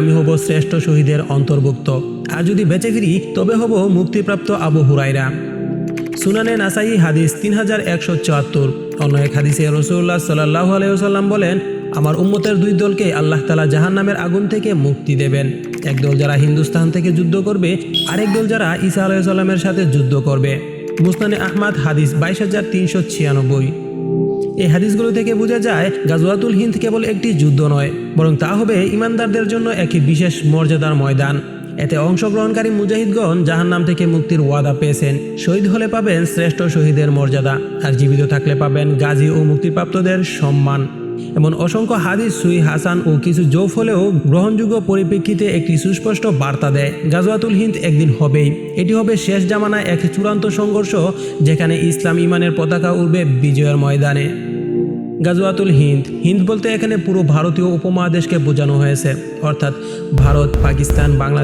আমি হব শ্রেষ্ঠ শহীদের অন্তর্ভুক্ত, আর যদি বেঁচে ফিরি তবে হব মুক্তিপ্রাপ্ত আবু হুরায়রা। সুনানে নাসাই হাদিস 3174। অন্য এক হাদিসে রাসূলুল্লাহ সাল্লাল্লাহু আলাইহি ওয়াসাল্লাম বলেন, আমার উম্মতের দুই দলকে আল্লাহ তাআলা জাহান্নামের আগুন থেকে মুক্তি দেবেন। এক দল যারা হিন্দুস্তান থেকে যুদ্ধ করবে, আরেক দল যারা ঈসা আলাইহিস সালামের সাথে যুদ্ধ করবে। মুসনাদে আহমদ হাদিস 22396। এই হাদিসগুলো থেকে বোঝা যায় গাজওয়াতুল হিন্দ কেবল একটি যুদ্ধ নয়, বরং তা হবে ইমানদারদের জন্য একটি বিশেষ মর্যাদার ময়দান। এতে অংশগ্রহণকারী মুজাহিদগণ জাহান্নাম থেকে মুক্তির ওয়াদা পেয়েছেন। শহীদ হলে পাবেন শ্রেষ্ঠ শহীদের মর্যাদা, আর জীবিত থাকলে পাবেন গাজী ও মুক্তিপ্রাপ্তদের সম্মান। এমন অসংখ্য হাদিস সহিহ হাসান ও কিছু জৌফ হলেও গ্রহণযোগ্য পরিপ্রেক্ষিতে একটি সুস্পষ্ট বার্তা দেয়, গাজওয়াতুল হিন্দ একদিন হবেই। এটি হবে শেষ জামানায় এক চূড়ান্ত সংঘর্ষ, যেখানে ইসলাম ইমানের পতাকা উড়বে বিজয়ের ময়দানে। গাজওয়াতুল হিন্দ, হিন্দ বলতে এখানে পুরো ভারতীয় উপমহাদেশকে বোঝানো হয়েছে, অর্থাৎ ভারত, পাকিস্তান, বাংলাদেশ